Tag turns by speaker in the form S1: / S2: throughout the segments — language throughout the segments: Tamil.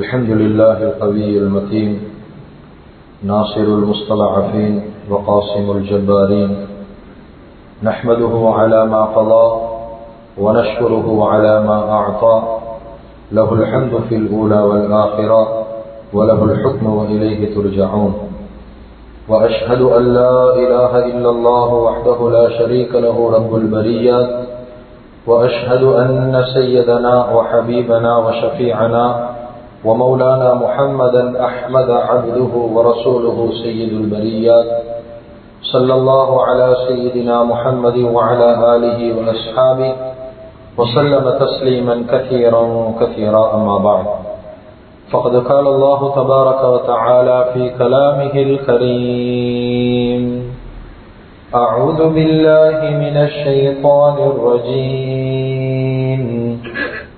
S1: الحمد لله القوي المتين ناصر المستضعفين وقاسم الجبارين، نحمده على ما قضى ونشكره على ما أعطى، له الحمد في الأولى والآخرة وله الحكم وإليه ترجعون. وأشهد أن لا إله إلا الله وحده لا شريك له رب البريات، وأشهد أن سيدنا وحبيبنا وشفيعنا ومولانا محمدا أحمد عبده ورسوله سيد البريات، صلى الله على سيدنا محمد وعلى آله وأصحابه وسلم تسليما كثيرا كثيرا. أما بعد، فقد قال الله تبارك وتعالى في كلامه الكريم: أعوذ بالله من الشيطان الرجيم،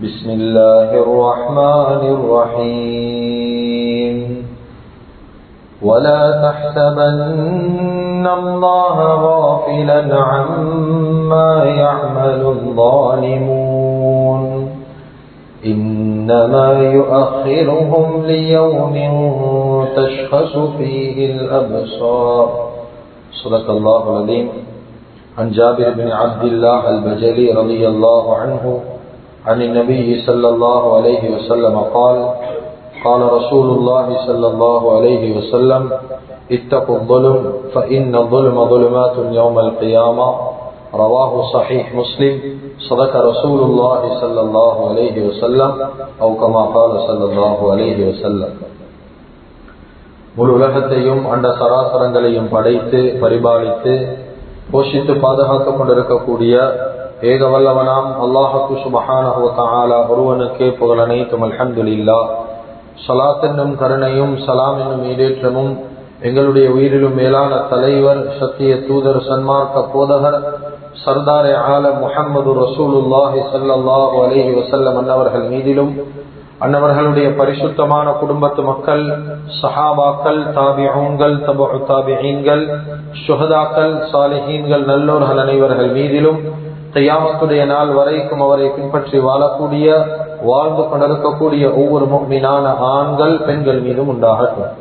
S1: بسم الله الرحمن الرحيم. ولا تحسبن الله غافلا عما يعمل الظالمون، إنما يؤخرهم ليوم تشخص فيه الأبصار. صدق الله العظيم. عن جابر بن عبد الله البجلي رضي الله عنه عن النبي صلى الله عليه وسلم قال: قال رسول الله صلى الله عليه وسلم: اتقوا الظلم فإن الظلم ظلمات يوم القيامة. رواه صحيح مسلم. صدق رسول الله صلى الله عليه وسلم أو كما قال صلى الله عليه وسلم. முழு உலகத்தையும் அண்ட சராசரங்களையும் படைத்து பரிபாலித்து போஷித்து பாதுகாத்துக் கொண்டிருக்கக்கூடிய ஏக வல்லவனாம் அல்லாஹு சுப்ஹானஹு வ தஆலா ஒருவனுக்கே புகழ் அனைத்தும். அல்ஹம்துலில்லாஹ். ஸலாத் என்னும் கருணையும் சலாம் என்னும் ஈடேற்றமும் எங்களுடைய உயிரிலும் மேலான தலைவர், சத்திய தூதர், சன்மார்க்க போதகர், சர்தாரே ஆலம் முஹம்மது ரசூலுல்லாஹி ஸல்லல்லாஹு அலைஹி வஸல்லம் அன்னவர்கள் மீதிலும், அன்னவர்களுடைய பரிசுத்தமான குடும்பத்து மக்கள், சஹாபாக்கள், தாபிஊன்கள், தபஉ தாபிஈன்கள், ஷுஹதாக்கள், சாலிஹீன்கள், நல்லோர்கள் அனைவர்கள் மீதிலும் கியாமத்துடைய நாள் வரைக்கும் அவரை பின்பற்றி வாழக்கூடிய, வாழ்ந்து கொண்டிருக்கக்கூடிய ஒவ்வொரு முஃமினான ஆண்கள் பெண்கள் மீதும் உண்டாகட்டும்.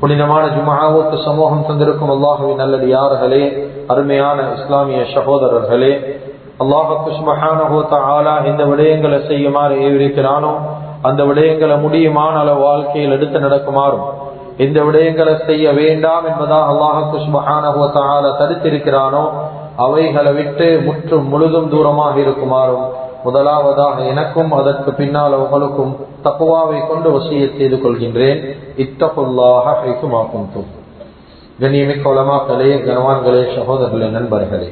S1: புனிதமான ஜும்ஆவுக்கு சமூகம் தந்திருக்கும் அல்லாஹுவின் நல்லடியார்களே, அருமையான இஸ்லாமிய சகோதரர்களே, அல்லாஹ் சுப்ஹானஹு வ தஆலா இந்த விடயங்களை செய்யுமாறு ஏவிருக்கிறானோ அந்த விடயங்களை முடியுமான அளவு வாழ்க்கையில் எடுத்து நடக்குமாறும், இந்த விடயங்களை செய்ய வேண்டாம் என்பதாக அல்லாஹ் சுப்ஹானஹு வ தஆலா தடுத்திருக்கிறானோ அவைகளை விட்டு முற்றும் முழுதும் தூரமாக இருக்குமாறும் முதலாவதாக எனக்கும் அதற்கு பின்னால் உங்களுக்கும் தக்வாவை கொண்டு வசியத் செய்து கொள்கின்றேன். இத்தகுல்லாஹ ஹைசுமா குன்தும். கண்ணியமிக்க உலமாக்களே, கனவான்களே, சகோதரர்களே, நண்பர்களே,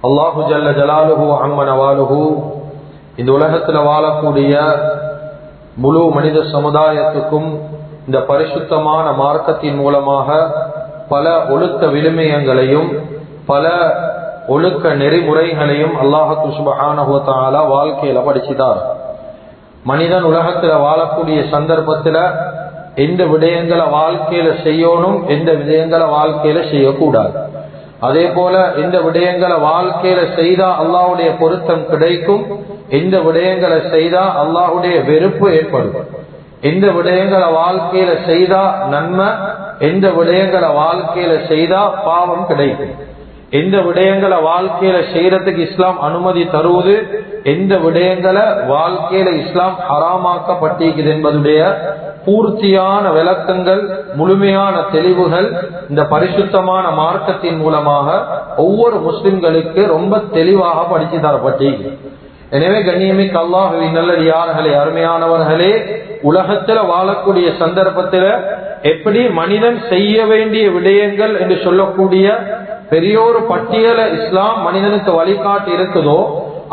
S1: அல்லாஹு ஜல்ல ஜலாலுஹு அம்ம நவாலுஹு இந்த உலகத்தில் வாழக்கூடிய முழு மனித சமுதாயத்துக்கும் இந்த பரிசுத்தமான மார்க்கத்தின் மூலமாக பல ஒழுக்க விழுமியங்களையும் பல ஒழுக்க நெறிமுறைகளையும் அல்லாஹு சுப்ஹானஹு வ தஆலா வாழ்க்கையில படிச்சுட்டார். மனிதன் உலகத்துல வாழக்கூடிய சந்தர்ப்பத்துல எந்த விடயங்களை வாழ்க்கையில செய்யணும், எந்த விடயங்களை வாழ்க்கையில செய்யக்கூடாது, அதே போல எந்த விடயங்களை வாழ்க்கையில செய்தா அல்லாஹ்வுடைய பொருத்தம் கிடைக்கும், எந்த விடயங்களை செய்தா அல்லாஹ்வுடைய வெறுப்பு ஏற்படும், எந்த விடயங்களை வாழ்க்கையில செய்தா நன்மை, எந்த விடயங்களை வாழ்க்கையில செய்தா பாவம் கிடைக்கும், எந்த விடயங்களை வாழ்க்கையில செய்யறதுக்கு இஸ்லாம் அனுமதி தருவது, எந்த விடயங்களை வாழ்க்கையில இஸ்லாம் ஹராமாக்கப்பட்டிருக்குது என்பதுடைய பூர்த்தியான விளக்கங்கள், முழுமையான தெளிவுகள் இந்த பரிசுத்தமான மார்க்கத்தின் மூலமாக ஒவ்வொரு முஸ்லிம்களுக்கு ரொம்ப தெளிவாக படிச்சு தரப்பட்டிருக்கு. எனவே கண்ணியமிக்க அல்லாஹ்வின் நல்லடியார்களே, அருமையானவர்களே, உலகத்துல வாழக்கூடிய சந்தர்ப்பத்துல எப்படி மனிதன் செய்ய வேண்டிய விடயங்கள் என்று சொல்லக்கூடிய பெரியோரு பட்டியலை இஸ்லாம் மனிதனுக்கு வழிகாட்டி இருக்குதோ,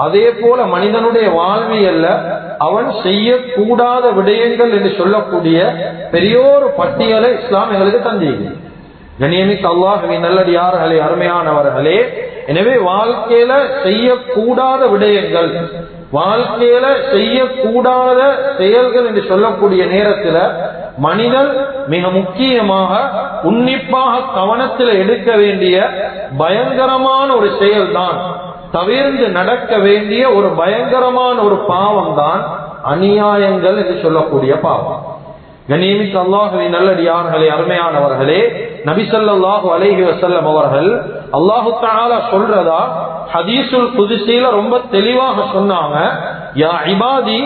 S1: அதே போல மனிதனுடைய வாழ்வியல்ல அவன் செய்யக்கூடாத விடயங்கள் என்று சொல்லக்கூடிய பெரியோரு பட்டியலை இஸ்லாம் எங்களுக்கு தந்தீங்க. கண்ணியமிக்க அல்லாஹ்வின் நல்லடியார்களே, அருமையானவர்களே, எனவே வாழ்க்கையில செய்யக்கூடாத விடயங்கள், வாழ்க்கையில செய்யக்கூடாத செயல்கள் என்று சொல்லக்கூடிய நேரத்துல மனிதன் மிக முக்கியமாக உன்னிப்பாக கவனத்தில் எடுக்க வேண்டிய பயங்கரமான ஒரு செயல்தான், தவிர்ந்து நடக்க வேண்டிய ஒரு பயங்கரமான ஒரு பாவம் தான் அநியாயங்கள் என்று சொல்லக்கூடிய பாவம். கண்ணியமிக்க அல்லாஹுவின் நல்லடியார்களே, அருமையானவர்களே, நபி ஸல்லல்லாஹு அலைஹி வஸல்லம் அவர்கள் அல்லாஹு தஆலா சொல்றதா ஹதீஸுல் குத்ஸில ரொம்ப தெளிவாக சொன்னாங்க. யா இபாதி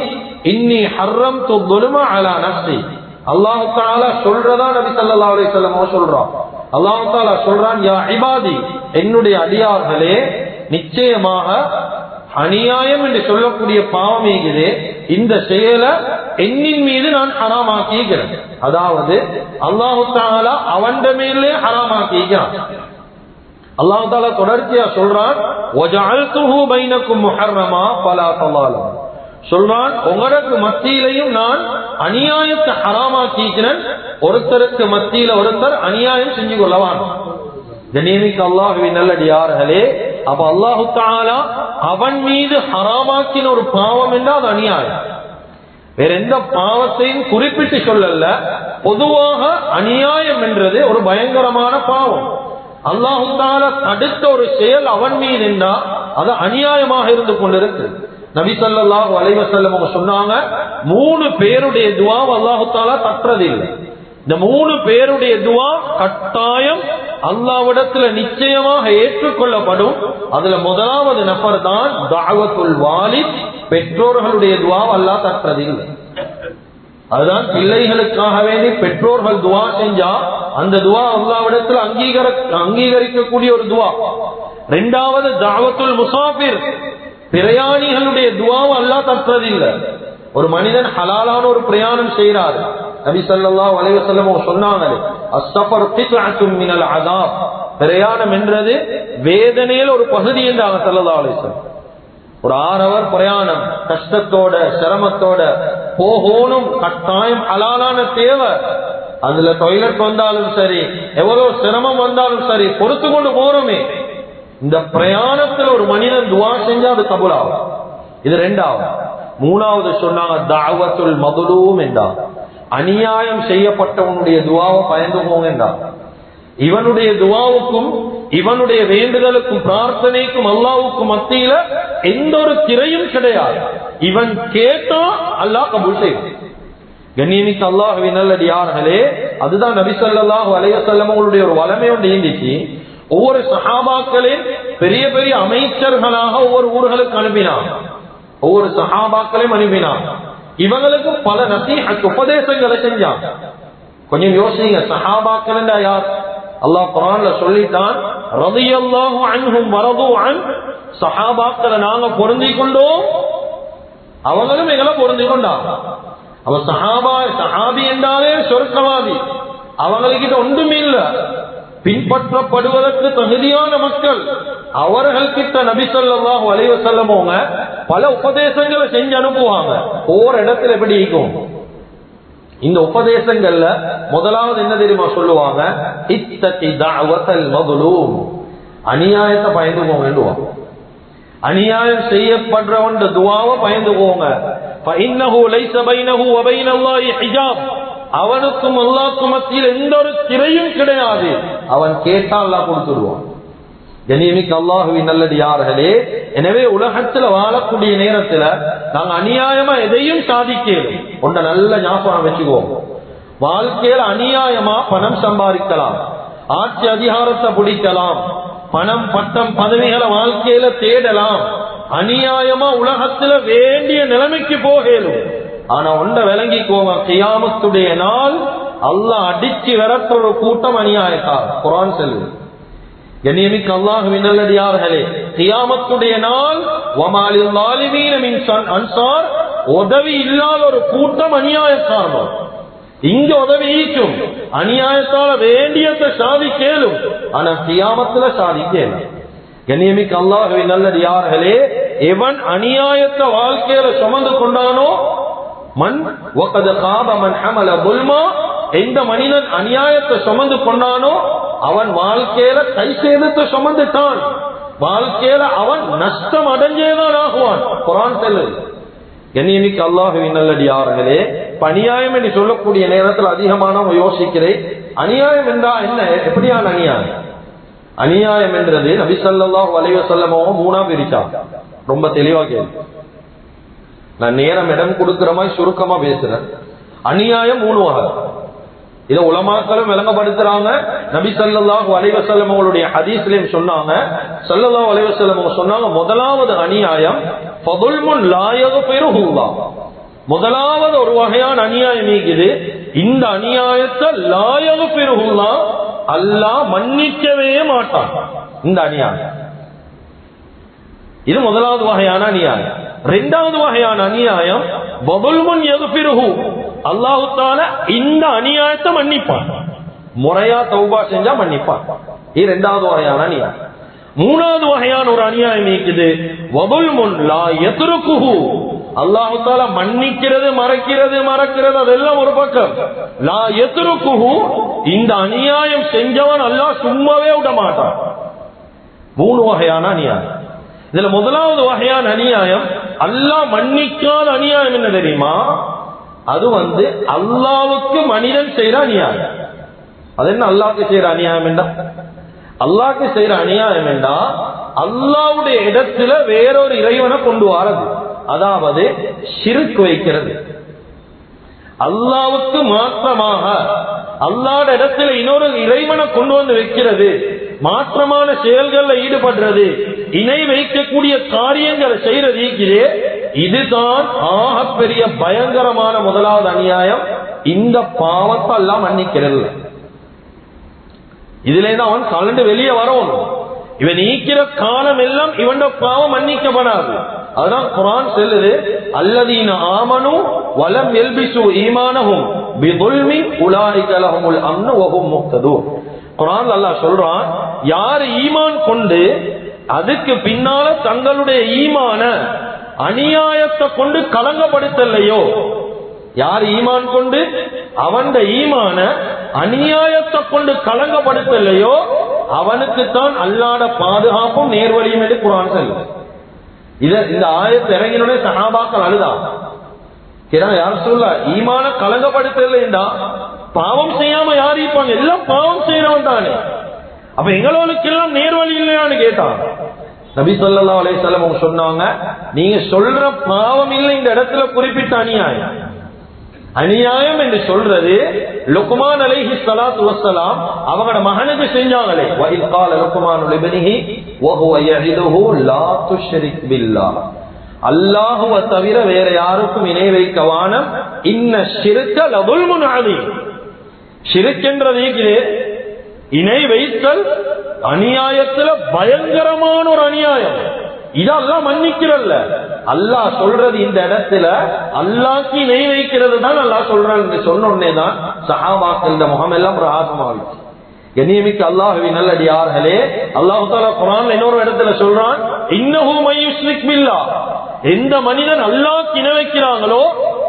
S1: இன்னி ஹர்ரம்து ظுல்ம அலா நஃப்ஸி. அல்லாஹு தஆலா சொல்றதா நபி ஸல்லல்லாஹு அலைஹி வஸல்லம் சொல்றான். அல்லாஹு தஆலா சொல்றான், யா இபாதி, என்னுடைய அடியார்களே, நிச்சயமாக அநியாயம் என்று சொல்லக்கூடிய பாவம் இருக்குது, இந்த செயலை என்னின் மீது நான் ஹராமாக்கிக்கிறேன். அதாவது அல்லாஹு தஆலா அவன் மேலே ஹராமாக்கிக்கிறான். அல்லாஹு தஆலா தொடர்ச்சியா சொல்றான், வஜஅல்துஹு பைனக்கும் முஹர்ரமா ஃபலா தலாலு. சொல்றான், உங்களுக்கு மத்தியிலையும் நான் அநியாயத்தை ஹராமாக்கிக்கிறேன், ஒருத்தருக்கு மத்தியில ஒருத்தர் அநியாயம் செஞ்சு கொள்ளவான். கண்ணியமிக்க அல்லாஹுவின் நல்லடியார்களே, அப்ப அல்லாஹு தஆலா அவன் மீது ஹராமாக்கின ஒரு பாவம் என்றால் அது அநியாயம். வேற எந்த பாவத்தையும் குறிப்பிட்டு சொல்லல, பொதுவாக அநியாயம் என்றது ஒரு பயங்கரமான பாவம். அல்லாஹு தஆலா தடுத்த ஒரு செயல் அவன் மீது என்றா அது அநியாயமாக இருந்து கொண்டிருக்கு. நபி ஸல்லல்லாஹு அலைஹி வஸல்லம் அவங்க சொன்னாங்க, 3 பேருடைய துஆ அல்லாஹு தஆலா தட்டுறதில்லை. இந்த 3 பேருடைய துஆ கட்டாயம் அல்லாஹ்விடத்துல நிச்சயமாக ஏற்றுக்கொள்ளப்படும். அதுல முதலாவது நபர் தான் தஅவத்துல் வாலித், பெற்றோர்களுடைய துஆ அல்லாஹ் தட்டுறதில்லை. அதுதான் பிள்ளைகளுக்காக வேண்டி பெற்றோர்கள் துஆ செஞ்சா அந்த துஆ அல்லாஹ்விடத்துல அங்கீகரிக்கக்கூடிய ஒரு துஆ. இரண்டாவது தஅவத்துல் முசாஃபிர், பிரயாணிகளுடைய துஆவை அல்லாஹ் தட்டுறதில்லை. ஒரு மனிதன் ஹலாலான ஒரு பிரயாணம் செய்யறாரு, நபி ஸல்லல்லாஹு அலைஹி வஸல்லம் சொன்னாங்க, அஸ்ஸஃபர் கித்அத்தும் மினல் அஸாப், பிரயாணம் என்றது வேதனையில ஒரு பகுதி என்றாங்க ஸல்லல்லாஹு அலைஹி வஸல்லம். ஒரு 6 ஹவர் பிரயாணம், கஷ்டத்தோட சிரமத்தோட போகணும், கட்டாயம் ஹலாலான தேவை. அதுல டாய்லெட் வந்தாலும் சரி, எவ்வளவு சிரமம் வந்தாலும் சரி, பொறுத்து கொண்டு போறோமே. இந்த பிரயாணத்துல ஒரு மனிதன் துஆ செஞ்சா அது கபூலாகும். இது இரண்டாவது. மூணாவது சொன்னாங்க தஅவத்துல் மظلوم என்றார். அநியாயம் செய்யப்பட்டவனுடைய துஆவை பயந்து போங்க என்றார். இவனுடைய துஆவுக்கும் இவனுடைய வேண்டுதலுக்கும் பிரார்த்தனைக்கும் அல்லாஹ்வுக்கும் மத்தியில எந்த ஒரு திரையும் கிடையாது. இவன் கேட்டா அல்லாஹ் கபூல் செய்வான். கண்ணியமிக்க அல்லாஹ்வின் நல்லடியார்களே, அதுதான் நபி ஸல்லல்லாஹு அலைஹி வஸல்லம் அவங்களுடைய ஒரு வளமை ஒன்று இருந்துச்சு. ஒவ்வொரு சஹாபாக்களின் பெரிய பெரிய அமைச்சர்களாக ஒவ்வொரு ஊர்களுக்கு அனுப்பினான். ஒவ்வொரு சஹாபாக்களையும் அனுப்பினான். இவங்களுக்கு பல நசீஹத் உபதேசங்களை செஞ்சான். கொஞ்சம் யோசிங்க, சஹாபாக்கள் என்றா யார்? அல்லாஹ் குர்ஆன்ல சொல்லிட்டான், ரலியல்லாஹு அன்ஹும் வரது அன். சஹாபாக்களை நாங்க பொருந்திக் கொண்டோம், அவங்களும் எங்களை பொருந்திக் கொண்டாங்க. அவ சஹாபி என்றாலே சொர்க்கவாதி. அவங்ககிட்ட ஒன்றுமே இல்ல, பின்பற்றப்படுவதற்கு தகுதியான மக்கள். அவர்கள் கிட்ட நபி ஸல்லல்லாஹு அலைஹி வஸல்லம் பல உபதேசங்களை செஞ்சு அனுப்புவாங்க. ஒவ்வொரு இடத்துல எப்படி இருக்கும்? இந்த உபதேசங்கள்ல முதலாவது என்ன தெரியுமா சொல்லுவாங்க? இத்தகி தஅவத்தல் மظلوم, அநியாயத்தை பயந்து போங்க. அநியாயம் செய்யப்படுறவன் துஆவை பயந்து போங்க. ஃபஇன்னஹு லைஸ பைனஹு வ பைனல்லாஹி ஹிஜாப், அவனுக்கும் அல்லாஹ்வுக்கும் மத்தியில் எந்த ஒரு திரையும் கிடையாது. அவன் கேட்டா அல்லாஹ் கொடுத்துடுவான். கண்ணியமிக்க அல்லாஹ்வின் நல்லடியார்களே, எனவே உலகத்துல வாழக்கூடிய நேரத்துல நாங்க அநியாயமா எதையும் சாதிக்கணும். ஒன்றை நல்ல ஞாபகம் வச்சுக்குவோம். வாழ்க்கையில அநியாயமா பணம் சம்பாதிக்கலாம், ஆட்சி அதிகாரத்தை பிடிக்கலாம், பணம் பட்டம் பதவிகளை வாழ்க்கையில தேடலாம், அநியாயமா உலகத்துல வேண்டிய நிலைமைக்கு போகலும். ஆனா ஒன்றை விளங்கிக்கோங்க, கியாமத்துடைய நாள் அல்லாஹ் அடிச்சு விரட்டுற ஒரு கூட்டம் அநியாயத்தார். குர்ஆன் சொல்லுது. கண்ணியமிக்க அல்லாஹ்வின் நல்லடியார்களே, கியாமத்துடைய நாள் வமாலில் ஸாலிமீன மின் அன்சார், உதவி இல்லாத ஒரு கூட்டம் அநியாயக்காரர்கள். இங்க உதவி ஈக்கும், அநியாயத்தால வேண்டியத்தை சாதிக்கலும், ஆனா கியாமத்துல சாதிக்கலும். கண்ணியமிக்க அல்லாஹ்வின் நல்லடியார்களே, எவன் அநியாயத்தை வாழ்க்கையில சுமந்து கொண்டானோ, மன் வகத காப மன் ஹமல புல்மா, எந்த மனிதன் அநியாயத்தை சுமந்து கொண்டானோ அவன் வாழ்க்கையில கை சேதத்தை சுமந்துட்டான். வாழ்க்கையில அவன் நஷ்டம் அடைஞ்சேதான் ஆகுவான். குர்ஆன் சொல்லுது. கண்ணியமிக்க அல்லாஹ்வின் நல்லடியார்களே, அநியாயம் என்று சொல்லக்கூடிய நேரத்தில் அதிகமான யோசிக்கிறேன். அநியாயம் என்றா என்ன? எப்படியான அநியாயம்? அநியாயம் என்றது நபி ஸல்லல்லாஹு அலைஹி வஸல்லம் 3ஆ பிரிச்சாங்க. ரொம்ப தெளிவா கேள்வி. நான் நேரம் இடம் கொடுக்கிற மாதிரி சுருக்கமா பேசுறேன். அநியாயம் 3 வகை. இத உலமாக்களும் விளங்கப்படுத்துறாங்க. நபி ஸல்லல்லாஹு அலைஹி வஸல்லம் அவங்களுடைய ஹதீஸ்லயும் சொன்னாங்க. ஸல்லல்லாஹு அலைஹி வஸல்லம் அவங்க சொன்னாங்க, முதலாவது அநியாயம் ஃபதுல்முன் லா யக்ஃபிருஹுல்லாஹ். முதலாவது ஒரு வகையான அநியாயம் இருக்குது. இந்த அநியாயத்தை லா யக்ஃபிருஹுல்லாஹ், அல்லாஹ் மன்னிக்கவே மாட்டான். இந்த அநியாயம் இது முதலாவது வகையான அநியாயம். இரண்டாவது வகையான அநியாயம் வதுல்முன் யக்ஃபிருஹு, அல்லாஹ் தஆலா இந்த அநியாயத்தை மன்னிப்பான். முறையா தௌபா செஞ்சா மன்னிப்பான். இது இரண்டாவது வகையான அநியாயம். மூணாவது வகையான ஒரு அநியாயம் இருக்குது, வதுல்முன் லா யத்ருகுஹு, அல்லாஹ் தஆலா மன்னிக்கிறது மறக்கிறது அதெல்லாம் ஒரு பக்கம். லா யத்ருகுஹு, இந்த அநியாயம் செஞ்சவன் அல்லாஹ் சும்மாவே விட மாட்டான். 3 வகையான அநியாயம். இதுல முதலாவது வகையான அநியாயம் அல்லாஹ் மன்னிக்காத அநியாயம் என்ன தெரியுமா? அது அல்லாஹ்வுக்கு மனிதன் செய்யற அநியாயம். அது என்ன அல்லாஹ்க்கு செய்யற அநியாயம் என்றா? அல்லாஹ்க்கு செய்யற அநியாயம் என்றா அல்லாஹ்வுடைய இடத்துல வேறொரு இறைவனை கொண்டு வரது, அதாவது ஷிர்க் வைக்கிறது. அல்லாஹ்வுக்கு மாற்றமாக அல்லாஹ்வுடைய இடத்துல இன்னொரு இறைவனை கொண்டு வந்து வைக்கிறது, மாற்றமான செயல்களில் ஈடுபடுறது, இணை வைக்கக்கூடிய காரியங்களை செய்யறது. இதுதான் ஆகப்பெரிய பயங்கரமான முதலாவது அநியாயம். இந்த பாவத்தை எல்லாம் மன்னிக்கிறது. இதுல இருந்து அவன் கலந்து வெளியே வரணும். இவன் நீக்கிற காலம் எல்லாம் இவன் பாவம் மன்னிக்கப்படாது. அதான் குர்ஆன் சொல்லுது, அல்லதீன ஆமனு வலம் யல்பிசு ஈமானஹும் பிதுல்மின் உலாயிக லஹுமுல் அம்னு வஹும் முஹ்ததூன். குர்ஆன் அல்லாஹ் சொல்றான், யார் ஈமான் கொண்டு அதுக்கு பின்னால தங்களுடைய ஈமான அநியாயத்தை கொண்டு கலங்கப்படுத்தலையோ, யார் ஈமான் கொண்டு அவன் ஈமான அநியாயத்தை கொண்டு கலங்கப்படுத்தலையோ அவனுக்கு தான் அல்லாஹ்வுடைய பாதுகாப்பும் நேர்வழியும் என்று குர்ஆன் சொல்லுது. இந்த ஆயத்தை இறங்கினோட சஹாபாக்கள் அழுதான். யார் சொல்ல ஈமான கலங்கப்படுத்தலைண்டா பாவம் செய்யாம யார் இருப்பாங்க? எல்லாம் பாவம் செய்யறவன் தானே. அப்ப எங்களுக்கு எல்லாம் நேர்வழி இல்லையான்னு கேட்டான். நபி ஸல்லல்லாஹு அலைஹி வஸல்லம் அவங்க சொன்னாங்க, நீங்க சொல்ற பாவம் இல்லை இந்த இடத்துல குறிப்பிட்ட அநியாயம். அநியாயம் என்று சொல்றது லுக்மான் அலைஹி ஸலாத்து வஸ்ஸலாம் அவங்களோட மகனுக்கு செஞ்சாங்களே, வஇல் கால லுக்மான் லிப்னிஹி வஹுவ யஇதுஹு லா துஷ்ரிக் பில்லாஹ், அல்லாஹ்வை தவிர வேற யாருக்கும் இணை வைக்க வானம், இன்ன ஷிர்க லதுல்முன் அதீம். ஷிர்க் என்றது இணை வைத்தல் அநியாயத்துல பயங்கரமான ஒரு அநியாயம். இதெல்லாம் மன்னிக்கிறல்ல. அல்லாஹ் சொல்றது இந்த இடத்துல அல்லாஹ்க்கு இணை வைக்கிறது தான் அல்லாஹ் சொல்றான்னு சொன்ன உடனே தான் சஹாபாக்கள் இந்த முகம் எல்லாம் பிரகாசமாகிச்சு. கண்ணியமிக்க அல்லாஹ்வின் நல்லடியார்களே, அல்லாஹ் தஆலா குர்ஆன்ல இன்னொரு இடத்துல சொல்றான், இன்னஹு மய்யுஷ்ரிக் பில்லாஹ், எந்த மனிதன் அல்லாஹ்க்கு இணை வைக்கிறாங்களோ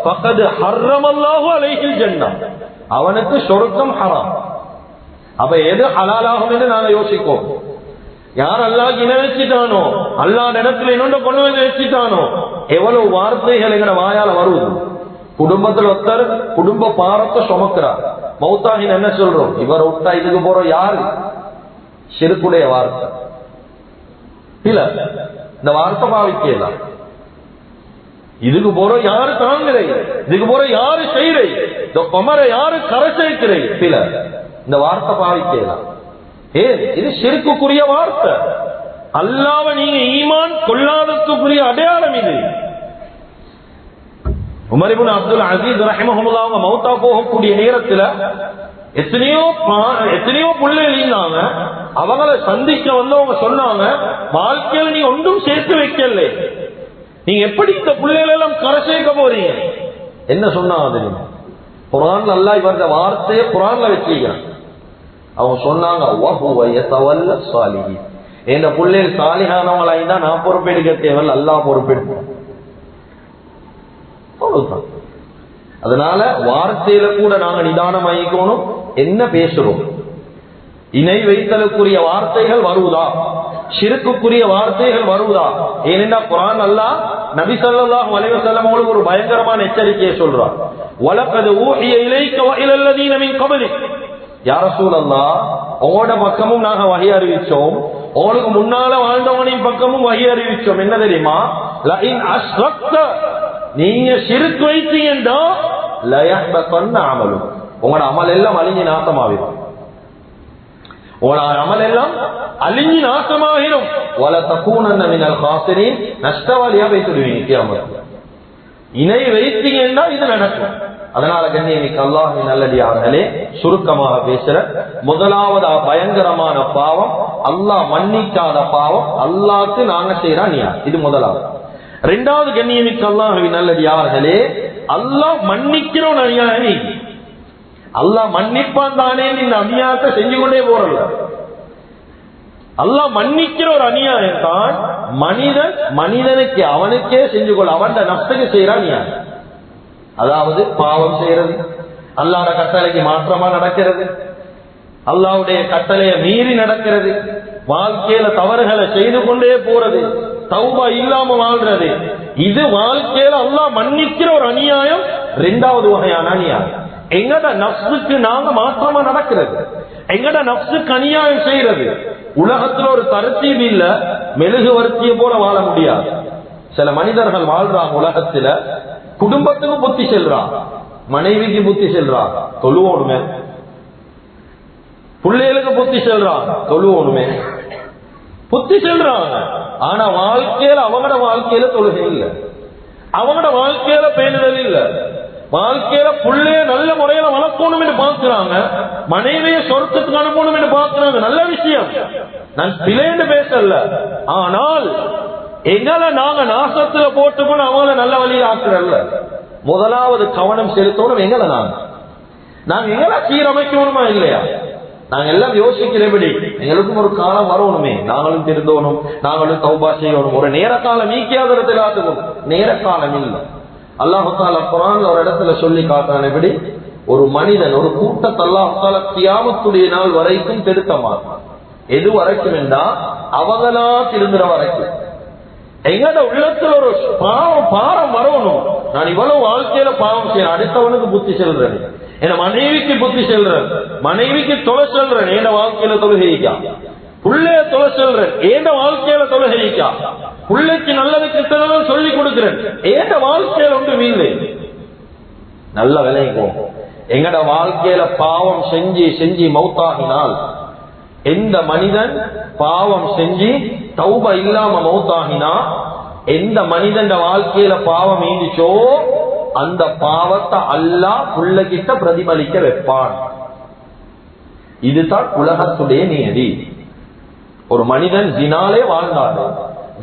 S1: ஃபகத் ஹர்ரமல்லாஹு அலைஹில் ஜன்னah, அவனுக்கு சொர்க்கம் ஹராம். அப்ப எது ஹலாலாகும் என்று நாங்க யோசிப்போம். யார் அல்லாஹ் இணை வச்சுட்டானோ, அல்லாஹ் இடத்துல இன்னொன்று கொண்டு வந்து வச்சுட்டானோ, எவ்வளவு வார்த்தைகள் எங்கட வாயால வருவது. குடும்பத்தில் ஒருத்தர் குடும்ப பாரத்தை சுமக்கிறார், மௌத்தாகின் என்ன சொல்றோம்? இவர் விட்டா இதுக்கு போற யாரு? ஷிர்க்குடைய வார்த்தை இல்ல, இந்த வார்த்தை பாவிக்கலாம். இதுக்கு போற யாரு தாங்குறை, இதுக்கு போற யாரு செய்றை, இந்த கொமரை யாரு கரை சேர்க்கிறே, சில இந்த வார்த்தை பாவிக்கலாம். ஏன்? இது ஷிர்க்குரிய வார்த்தை. அல்லாஹ்வை நீங்க ஈமான் கொள்ளாததுக்குரிய அடையாளம் இது. உமர் இப்னு அப்துல் அசீஸ் ரஹிமஹுல்லாஹ் அவங்க மௌத்தா போகக்கூடிய நேரத்துல எத்தனையோ பிள்ளைகள் இருந்தாங்க. அவங்களை சந்திக்க வந்தவங்க சொன்னாங்க, வாழ்க்கையில நீங்க ஒன்றும் சேர்த்து வைக்கல, நீங்க எப்படி இந்த பிள்ளைகள் எல்லாம் கரை சேர்க்க போறீங்க? என்ன சொன்னாங்க தெரியுமா? குர்ஆன்ல அல்லாஹ் இவரது வார்த்தையை குர்ஆன்ல வச்சிருக்கான். அவங்க சொன்னாங்க, வஹுவ யதவல்ல ஸாலிஹீன், இந்த பிள்ளைகள் சாலிஹானவங்களா இருந்தா நான் பொறுப்பெடுக்க தேவையில்லை, அல்லாஹ் பொறுப்பெடுப்பான். அதனால வார்த்தையில கூட நாங்க நிதானமாயிக்கணும். என்ன பேசுறோம்? இணை வைத்தலுக்குரிய வார்த்தைகள் வருவதா, ஷிர்க்குரிய வார்த்தைகள் வருவதா? ஏனென்றா குர்ஆன் அல்லாஹ் நபி ஸல்லல்லாஹு அலைஹி வஸல்லம் அவங்களுக்கு ஒரு பயங்கரமான எச்சரிக்கையை சொல்றார். வலகத் ஊஹிய இலைக வ இலல் லதீன மின் கப்லிக், யா ரசூலல்லாஹ், உங்களோட பக்கமும் நாங்க வஹி அறிவிச்சோம், உங்களுக்கு முன்னால வாழ்ந்தவனின் பக்கமும் வஹி அறிவிச்சோம். என்ன தெரியுமா? லஇன் அஷ்ரக்த, நீங்க ஷிர்க் வைத்தீங்கன்னா லயஹ்பதன்ன அமலு, உங்களோட அமல் எல்லாம் அழிஞ்சு நாசமாகிடும். உங்களோட அமல் எல்லாம் அழிஞ்சு நாசமாகிடும். வல தகூனன்ன மினல் காசிரீன், நஷ்டவாளியா வைத்துடுவீங்க கியாமத். இணை வைத்தீங்கன்னா இது நடக்கும். அதனால கண்ணியமிக்க அல்லாஹ்வின் நல்லடியார்களே, சுருக்கமாக பேசுற முதலாவது பயங்கரமான பாவம் அல்லாஹ் மன்னிக்காத பாவம். அல்லாஹ்க்கு நாங்க செய்யற அநியாயம், இது முதலாவது. இரண்டாவது கண்ணியமிக்க அல்லாஹ்வின் நல்லடியார்களே, அல்லாஹ் மன்னிக்கிற ஒரு அநியாயம். அல்லாஹ் மன்னிப்பான் தானே இந்த அநியாயத்தை செஞ்சு கொண்டே போறல. அல்லாஹ் மன்னிக்கிற ஒரு அநியாயம் தான் மனிதனுக்கு அவனுக்கே செஞ்சு கொள்ள, அவன் நஷ்டத்துக்கு செய்யற அநியாயம். அதாவது பாவம் செய்யறது, அல்லாஹ்வுடைய கட்டளைக்கு மாற்றமா நடக்கிறது, அல்லாஹ்வுடைய கட்டளையை மீறி நடக்கிறது, வாழ்க்கையில தவறுகளை செய்து கொண்டே போறது, தௌபா இல்லாம வாழ்றது. இது வாழ்க்கையில அல்லாஹ் மன்னிக்கிற ஒரு அநியாயம். இரண்டாவது வகையான அநியாயம் எங்கட நஃப்ஸுக்கு நாங்க மாற்றமா நடக்கிறது, எங்கட நஃப்ஸுக்கு அநியாயம் செய்யறது. உலகத்துல ஒரு தரத்தீப் இல்ல, மெழுகுவர்த்திய போல வாழ முடியாது. சில மனிதர்கள் வாழ்றாங்க உலகத்துல, குடும்பத்துக்கு புத்தி செல்றான், மனைவிக்கு புத்தி செல்றான், தொழுவோடுமே. பிள்ளைகளுக்கு புத்தி செல்றான், தொழுவோடுமே, புத்தி செல்றாங்க. ஆனா வாழ்க்கையில அவங்களோட வாழ்க்கையில தொழுகை இல்ல, அவங்களோட வாழ்க்கையில பேணுதல் இல்ல, வாழ்க்கையில புள்ளைய நல்ல முறையில வளர்க்கணும் என்று பார்க்கிறாங்க, மனைவியை சொர்க்கத்துக்கு அனுப்பணும் என்று பார்க்கிறாங்க. நல்ல விஷயம், நான் பிள்ளைன்னு பேசல. ஆனால் எங்களை நாங்க நாசத்துல போட்டுக்கணும், அவங்கள நல்ல வழியில் ஆக்குறல்ல. முதலாவது கவனம் செலுத்தணும் எங்களை நாங்க எங்களை சீரமைக்கணுமா இல்லையா? நாங்க எல்லாம் யோசிக்கிறபடி எங்களுக்கும் ஒரு காலம் வரணுமே, நாங்களும் திருந்தோணும், நாங்களும் தௌபா செய்யணும். ஒரு நேர காலம் நீக்கியாதரத்தில் ஆத்துக்கணும், நேர காலம் இல்லை. அல்லாஹ் தஆலா குர்ஆன்ல ஒரு இடத்துல சொல்லி காட்டான், எப்படி ஒரு மனிதன் ஒரு கூட்டத்தை அல்லாஹ் தஆலா கியாமத்துடைய நாள் வரைக்கும் திருத்தமான். எது வரைக்கும் என்றா அவங்களா திருந்துற வரைக்கும். எங்கட உள்ளத்துல ஒரு பாரம் வரணும். நான் இவ்வளவு வாழ்க்கையில பாவம் செய்யறேன், அடுத்தவனுக்கு புத்தி செல்றேன், என் மனைவிக்கு புத்தி செல்றேன், மனைவிக்கு தொலை செல்றேன், என் வாழ்க்கையில தொழுகைக்கா, புள்ளைய தொலை செல்றேன், ஏண்ட வாழ்க்கையில தொழுகைக்கா, புள்ளைக்கு நல்லது கிட்டதான் சொல்லி கொடுக்கிறேன், ஏண்ட வாழ்க்கையில ஒன்று மீது நல்ல விளைக்கும். எங்கட வாழ்க்கையில பாவம் செஞ்சு செஞ்சு மௌத்தாகினால், எந்த மனிதன் பாவம் செஞ்சு தௌபா இல்லாம மௌத்தாகினா, எந்த மனிதன் வாழ்க்கையில பாவம் ஈந்துச்சோ அந்த பாவத்தை அல்லாஹ் புள்ளகிட்ட பிரதிபலிக்க வைப்பான். இதுதான் உலகத்துடைய நியதி. ஒரு மனிதன் ஜினாலே வாழ்ந்தாரு,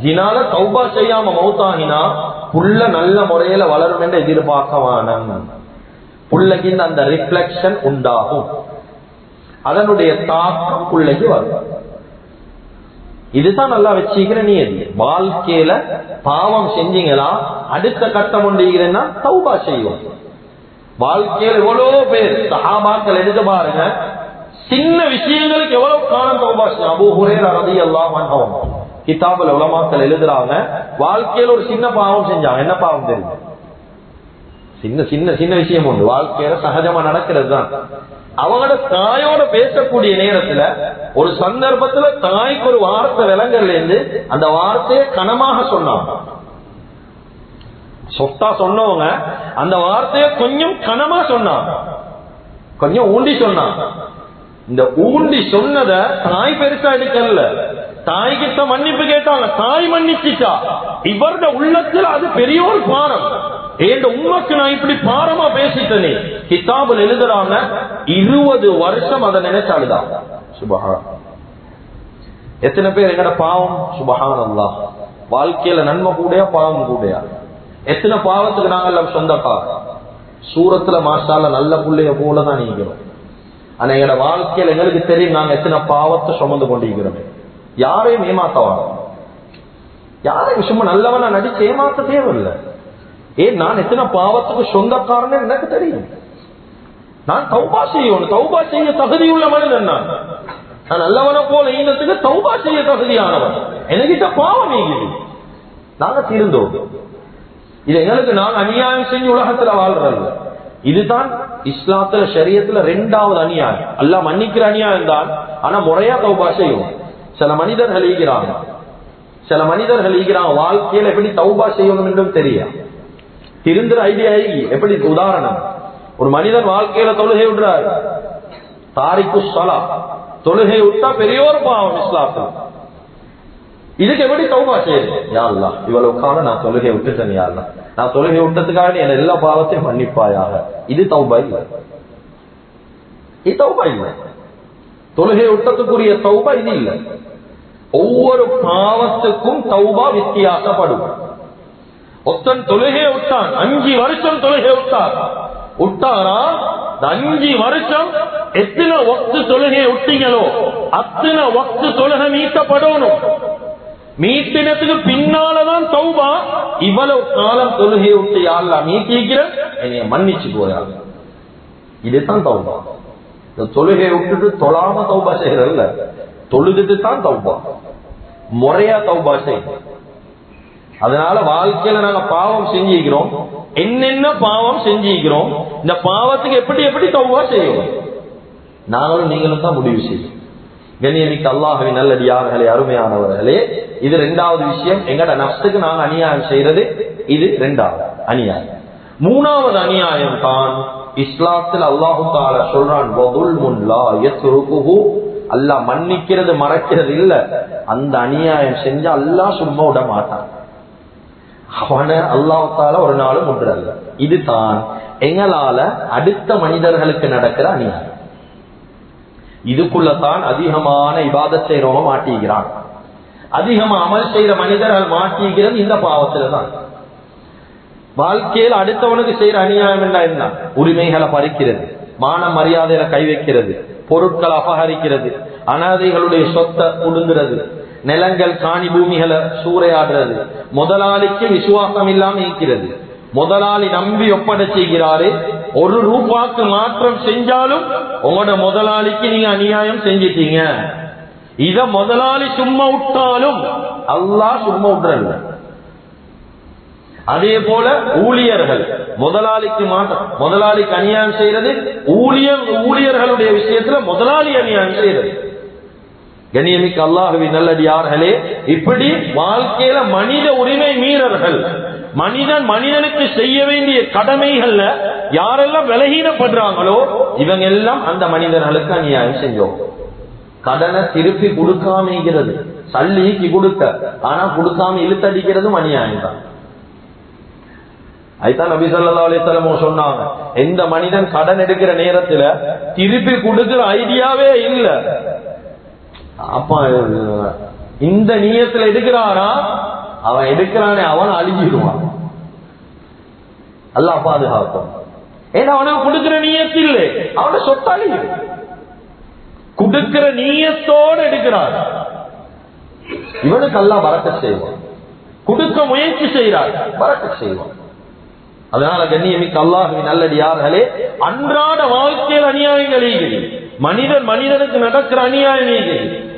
S1: ஜினால தௌபா செய்யாம மௌத்தாகினா புள்ள நல்ல முறையில வளரும் என்று எதிர்பார்க்கவான புள்ளகின் அந்த ரிஃப்ளெக்ஷன் உண்டாகும், அதனுடைய தாக்கம் புள்ளைக்கு வரும். இதுதான் நல்லா வச்சுக்கிற நியதி. வாழ்க்கையில பாவம் செஞ்சீங்களா, அடுத்த கட்டம் உண்டுகிறேன்னா தௌபா செய்வோம். வாழ்க்கையில் எவ்வளவு பேர் சஹாபாக்கள் எடுத்து பாருங்க, சின்ன விஷயங்களுக்கு எவ்வளவு காலம் தௌபா செய்யும். அபூ ஹுரைரா ரலியல்லாஹு அன்ஹு கிதாபுல் உலமாக்கள் எழுதுறாங்க, வாழ்க்கையில ஒரு சின்ன பாவம் செஞ்சாங்க. என்ன பாவம் தெரியும்? சின்ன சின்ன சின்ன விஷயம் உண்டு, வாழ்க்கையில சகஜமா நடக்கிறது தான். அவங்களோட தாயோட பேசக்கூடிய நேரத்துல ஒரு சந்தர்ப்பத்துல தாய்க்கு ஒரு வார்த்தை விலங்கல்ல இருந்து அந்த வார்த்தையை கனமாக சொன்னாங்க. சொத்தா சொன்னவங்க அந்த வார்த்தையை கொஞ்சம் கனமா சொன்னாங்க, கொஞ்சம் ஊண்டி சொன்னாங்க. இந்த ஊண்டி சொன்னத தாய் பெருசா எடுக்கல, தாய் கிட்ட மன்னிப்பு கேட்டாங்க, தாய் மன்னிச்சுட்டா. இவருடைய உள்ளத்தில் அது பெரிய ஒரு பாரம். ஏன் உண்மைக்கு நான் இப்படி பாரமா பேசிட்டனே. கிதாபுல் எழுதுறாங்க, 20 வருஷம் அதை நினைச்சாலுதான். சுபஹான். எத்தனை பேர் எங்கட பாவம் சுபஹான் அல்லாஹ் வாழ்க்கையில நன்மை கூடயா பாவம் கூடயா? எத்தனை பாவத்துக்கு நாங்கள் எல்லாம் சொந்தக்காரர். சூரத்துல மாஷால நல்ல புள்ளைய போலதான் நீக்கிறோம், ஆனா எங்கட வாழ்க்கையில எங்களுக்கு தெரியும் நாங்க எத்தனை பாவத்தை சுமந்து கொண்டிருக்கிறோம். யாரையும் ஏமாத்தவாங்க, யாரையும் சும்மா நல்லவனா நடிச்சு ஏமாத்த தேவையில்லை. ஏன் நான் எத்தனை பாவத்துக்கு சொந்தக்காரன்னு எனக்கு தெரியும். நான் தௌபா செய்யணும், தௌபா செய்ய தகுதியுள்ள மனிதன். நான் நல்லவனை போல ஈனத்துக்கு தௌபா செய்ய தகுதியானவன். என்கிட்ட பாவம் நீங்குது, நாங்க திருந்தோம். இது எங்களுக்கு நாங்க அநியாயம் செஞ்சு உலகத்துல வாழ்றது. இதுதான் இஸ்லாத்துல ஷரியத்துல 2வது அநியாயம். அல்லாஹ் மன்னிக்கிற அநியாயம் தான், ஆனா முறையா தௌபா செய்யும். சில மனிதர்கள் ஈகிறாங்க, வாழ்க்கையில எப்படி தௌபா செய்யணும் என்றும் தெரியும். திருந்துற ஐடியா எப்படி? உதாரணம், ஒரு மனிதன் வாழ்க்கையில தொழுகை விடுறாரு, தாரிக்கு ஸலா, தொழுகை விட்டா பெரிய ஒரு பாவம் இஸ்லாத்துல. இதுக்கு எப்படி தௌபா செய்யுது? யா அல்லாஹ், இவ்வளவு காலம் நான் தொழுகை விட்டுட்டேன், யா அல்லாஹ் நான் தொழுகை விட்டதுக்காக என் எல்லா பாவத்தையும் மன்னிப்பாயாக. இது தௌபா இல்ல, இது தௌபா இல்ல. தொழுகை விட்டதுக்குரிய தௌபா இது இல்ல. ஒவ்வொரு பாவத்துக்கும் தௌபா வித்தியாசப்படும். ஒருத்தன் தொழுகை விட்டான், 5 வருஷம் தொழுகை விட்டாரா, 5 வருஷம் எத்தனை வக்து தொழுகை விட்டீங்களோ அத்தனை வக்து தொழுகை மீட்டப்படணும். மீட்டினத்துக்கு பின்னாலதான் தௌபா. இவ்வளவு காலம் தொழுகை விட்டு யாழ்லா மீட்டிக்கிற என்னைய மன்னிச்சு போயா, இதுதான் தௌபா. தொழுகை விட்டுட்டு தொழாம தௌபா செய்யறல்ல, தொழுதுட்டு தான் தௌபா, முறையா தௌபா செய்யணும். அதனால வாழ்க்கையில நாங்க பாவம் செஞ்சிக்கிறோம், என்னென்ன பாவம் செஞ்சிக்கிறோம், இந்த பாவத்துக்கு எப்படி எப்படி தௌபா செய்யணும் நாங்களும் நீங்களும் தான் முடிவு செய்யும். கண்ணியமிக்க அல்லாஹ்வின் நல்லடியார்களே, அருமையானவர்களே, இது 2வது விஷயம். எங்கட நஃப்ஸுக்கு நாங்க அநியாயம் செய்யறது, இது 2வது அநியாயம். 3வது அநியாயம் தான் இஸ்லாத்தில் அல்லாஹு தஆலா சொல்றான், வதுல்முன் லா யத்ருகுஹு, அல்லாஹ் மன்னிக்கிறது மறக்கிறது இல்ல. அந்த அநியாயம் செஞ்சா அல்லாஹ் சும்மா விட மாட்டான், அவனை அல்லாஹ் தஆலா ஒரு நாளும் விடுறல்ல. இதுதான் எங்களால அடுத்த மனிதர்களுக்கு நடக்கிற அநியாயம். இதுக்குள்ளதான் அதிகமான இபாதத் செய்றவங்க மாட்டிக்கிறான், அதிகமா அமல் செய்யற மனிதர்கள் மாட்டிக்கிறது இந்த பாவத்துல தான். வாழ்க்கையில் அடுத்தவனுக்கு செய்யற அநியாயம் என்ன? உரிமைகளை பறிக்கிறது, மான மரியாதையில கை வைக்கிறது, பொருட்களை அபகரிக்கிறது, அனாதைகளுடைய சொத்தை புடுங்கிறது, நிலங்கள் காணி பூமிகளை சூறையாடுறது, முதலாளிக்கு விசுவாசம் இல்லாம இருக்கிறது. முதலாளி நம்பி ஒப்படைச்சுகிறாரு, 1 ரூபாய்க்கு மாற்றம் செஞ்சாலும் உங்களோட முதலாளிக்கு நீங்க அநியாயம் செஞ்சிட்டீங்க. இத முதலாளி சும்மா விட்டாலும் அல்லாஹ் சும்மா விடுறல்ல. அதே போல ஊழியர்கள் முதலாளிக்கு முதலாளிக்கு அநியாயம் செய்யறது, ஊழியர்களுடைய விஷயத்துல முதலாளி அநியாயம் செய்யறது. கண்ணியமிக்க அல்லாஹ்வின் நல்லடியார்களே, இப்படி வாழ்க்கையில மனித உரிமை மீறல்கள், மனிதனுக்கு செய்ய வேண்டிய கடமைகள்ல யாரெல்லாம் விலகீனப்படுறாங்களோ இவங்க எல்லாம் அந்த மனிதர்களுக்கு அநியாயம் செஞ்சோம். கடனை திருப்பி கொடுக்காம, சல்லிக்கு கொடுக்க, ஆனா கொடுக்காம இழுத்தடிக்கிறதும் அநியாயம் தான். அதுதான் நபி ஸல்லல்லாஹு அலைஹி வஸல்லம் சொன்னாங்க, எந்த மனிதன் கடன் எடுக்கிற நேரத்துல திருப்பி கொடுக்கிற ஐடியாவே இல்ல, அப்ப இந்த நியத்துல எடுக்கிறாரா, அவன் எடுக்கிறானே அவன் அழிஞ்சிடுவான். அல்லாஹ் பாதுகாக்கும். ஏன்னா அவனுக்கு கொடுக்கிற நியத்து இல்லை, அவன சொத்தாளி கொடுக்கிற நியத்தோடு எடுக்கிறார், இவனுக்கு அல்லாஹ் பரக்கத் செய்வான். கொடுக்க முயற்சி செய்கிறார், பரக்கத் செய்வான். அதனால கண்ணியமிக்க அல்லாஹ்வின் நல்லடியார்களே, அன்றாட வாழ்க்கையில் அநியாயங்கள் மனிதனுக்கு நடக்கிற அநியாயம்.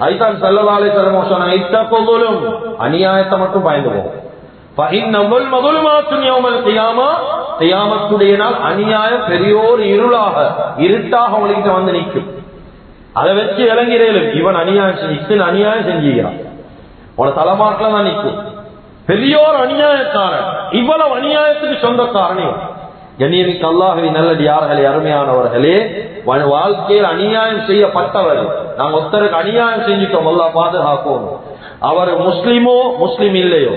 S1: ஐதான் ஸல்லல்லாஹு அலைஹி வஸல்லம் சொன்னாங்க, இத்தகுதுலும், அநியாயத்தை மட்டும் பயந்துவோம். ஃபஇன்னல் மதுலுமாத்துன் யௌமல் கியாமா, கியாமத்துடைய நாள் அநியாயம் பெரியோர் இருட்டாக உங்களுக்கு வந்து நிற்கும். அதை வச்சு விளங்கிறேன், இவன் அநியாயம் செஞ்சுக்கிறான், உன தலைமாட்டில் தான் நிற்கும். பெரியோர் அநியாயக்காரன், இவ்வளவு அநியாயத்துக்கு சொந்தக்காரனே. கண்ணியமிக்க அல்லாஹ்வின் நல்லடியார்களே, அருமையானவர்களே, வாழ்க்கையில் அநியாயம் செய்யப்பட்டவர், நாங்க ஒருத்தருக்கு அநியாயம் செஞ்சுட்டோம், அல்லாஹ் பாதுகாப்போம். அவர் முஸ்லிமோ முஸ்லிம் இல்லையோ,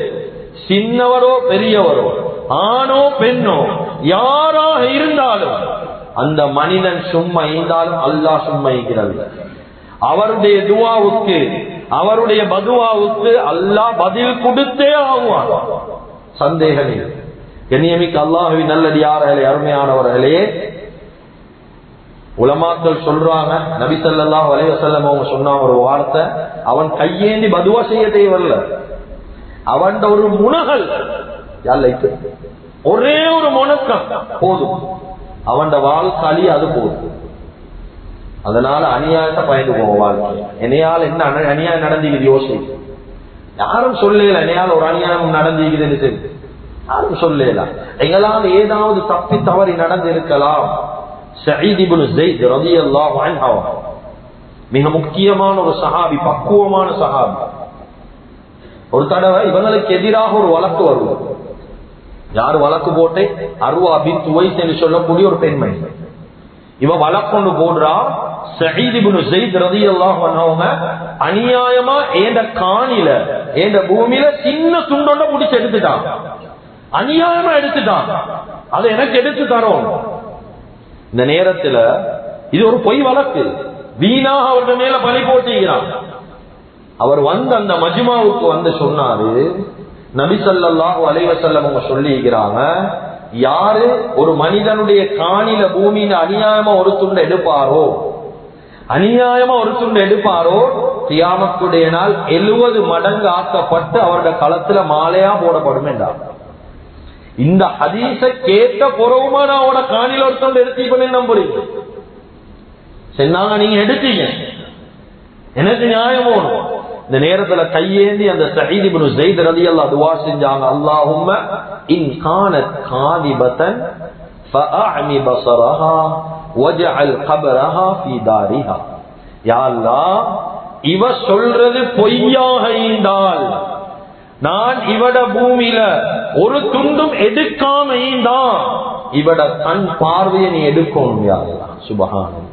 S1: சின்னவரோ பெரியவரோ, ஆணோ பெண்ணோ, யாராக இருந்தாலும் அந்த மனிதன் சும்மா இருந்தாலும் அல்லாஹ் சும்மா இருக்கிறது. அவருடைய துஆவுக்கு, அவருடைய பதுவாவுக்கு அல்லாஹ் பதில் கொடுத்தே ஆகுவான், சந்தேகம் இல்லை. கண்ணியமிக்க அல்லாஹ்வின் நல்லடியார்களே, அருமையானவர்களே, உலமாக்கள் சொல்றாங்க, நபி ஸல்லல்லாஹு அலைஹி வஸல்லம் அவங்க சொன்ன ஒரு வார்த்தை, அவன் கையேந்தி பதுவா செய்ய தேவையில்ல, அவன் ஒரு முனகல், ஒரே ஒரு முனக்கம் போதும், அவன் வாழ்க்கை அது போதும். அதனால அநியாயத்தை பயந்து போவோம். வாழ்க்கை என்னையால் என்ன அநியாயம் நடந்துக்குது யோசி, யாரும் சொல்லல என்னையால் ஒரு அநியாயம் நடந்துக்குதுன்னு சரி, யாரும் சொல்லல. எங்களால் ஏதாவது தப்பி தவறி நடந்து இருக்கலாம். சயீத் இப்னு ஸைத் ரலியல்லாஹு அன்ஹு மிக முக்கியமான ஒரு சஹாபி, பக்குவமான சஹாபி. ஒரு தடவை இவங்களுக்கு எதிராக ஒரு வழக்கு வருவது, யாரு வழக்கு போட்டு அர்வா பின்த் உவைஸ் என்று சொல்லக்கூடிய ஒரு பெண்மணி. இவ வழக்கொண்டு போடுறா, சயீத் இப்னு ஸைத் ரலியல்லாஹு அன்ஹு அநியாயமா ஏண்ட காணில ஏண்ட பூமியில சின்ன துண்டோட புடிச்சு எடுத்துட்டான், அநியாயமா எடுத்துட்டான், அதை எனக்கு எடுத்து தரோம். இந்த நேரத்துல இது ஒரு பொய் வழக்கு, வீணாக அவருடைய மேல பழி போட்டுகிறான். அவர் வந்து அந்த மஜ்மாவுக்கு வந்து சொன்னாரு, நபி ஸல்லல்லாஹு அலைஹி வஸல்லம் அவங்க சொல்லிக்கிறாங்க, யாரு ஒரு மனிதனுடைய காணில பூமியில அநியாயமா ஒரு துண்டு எடுப்பாரோ, அநியாயமா ஒரு துண்டு எடுப்பாரோ, கியாமத்துடைய நாள் 70 மடங்கு ஆக்கப்பட்டு அவருடைய களத்துல மாலையா போடப்படும் என்றார். இந்த ஹதீஸ கேட்ட பொறவுமா நான் அவட காணில ஒரு துண்டு எடுத்தீங்கன்னு நம்புறீங்க? சொன்னாங்க, நீங்க எடுத்தீங்க, எனக்கு நியாயம் வேணும். இந்த நேரத்துல கையேந்தி அந்த சயீத் இப்னு ஸைத் ரலியல்லாஹு துஆ செஞ்சாங்க, அல்லாஹும்ம இன் கானத் காதிபதன் ஃபஅஅமி பஸரஹா வஜஅல் கபரஹா ஃபீ தாரிஹா. யா அல்லாஹ், இவ சொல்றது பொய்யாக இருந்தால் நான் இவட பூமியில ஒரு துண்டும் எடுக்காம இருந்தான், இவட கண் பார்வையை நீ எடுக்கணும் யா அல்லாஹ். சுப்ஹானல்லாஹ்.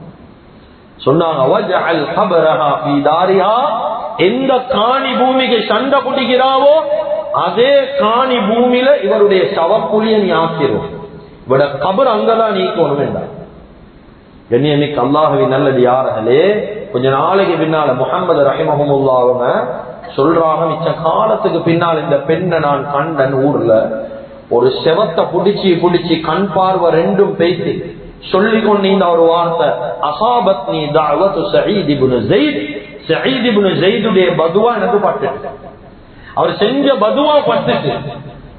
S1: சொன்னாங்க, வஜஅல் கபரஹா ஃபீ தாரிஹா, எந்த காணி பூமிக்கு சண்டை பிடிக்கிறாவோ அதே காணி பூமியில இவருடைய சவக்குழிய நீ ஆக்கிரும், இவட கபர் அங்கதான் நீக்கணும் வேண்டாம். கண்ணியமிக்க அல்லாஹ்வின் நல்லடியார்களே, கொஞ்ச நாளைக்கு பின்னால முஹம்மது ரஹிமஹுல்லாஹ் அவங்க சொல்றாங்க, மிச்ச காலத்துக்கு பின்னால் இந்த பெண்ணை நான் கண்டன் ஊர்ல ஒரு செவத்தை புடிச்சு கண் பார்வை ரெண்டும் பேசி சொல்லிக் கொண்டிருந்த ஒரு வார்த்தை, அஸாபத்னி தஅவத்து சயீத் இப்னு ஸைத், சயீத் இப்னு ஸைதுடைய பதுவா எனக்கு பட்டுச்சு, அவர் செஞ்ச பதுவா பட்டுச்சு.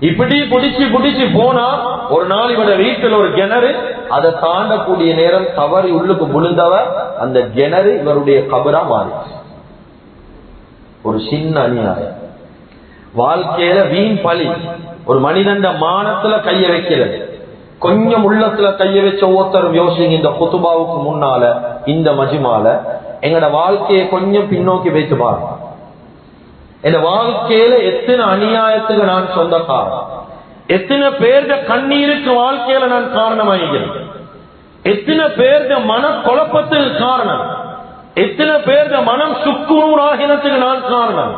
S1: இப்படி புடிச்சு போனா ஒரு நாள் இவட வீட்டில் ஒரு கிணறு, அதை தாண்டக்கூடிய நேரம் தவறி உள்ளுக்கு விழுந்தவர், அந்த கிணறு இவருடைய கபரா மாறிச்சு. ஒரு சின்ன அநியாயம், வாழ்க்கையில வீண் பழி, ஒரு மனிதன் மானத்துல கைய வைக்கிறது. கொஞ்சம் உள்ளத்துல கைய வச்ச ஒவ்வொருத்தரும் யோசிங்க, இந்த குத்துபாவுக்கு முன்னால இந்த மஜ்மால எங்கட வாழ்க்கையை கொஞ்சம் பின்னோக்கி வைத்து பாருங்க. என் வாழ்க்கையில எத்தனை அநியாயத்துக்கு நான் சொந்தக்காரன், எத்தனை பேருடைய கண்ணீருக்கு வாழ்க்கையில நான் காரணமாகிறேன், எத்தனை பேருடைய மன குழப்பத்துக்கு காரணம், எத்தனை பேருடைய மனம் சுக்குநூறாகினத்துக்கு நான் காரணம்,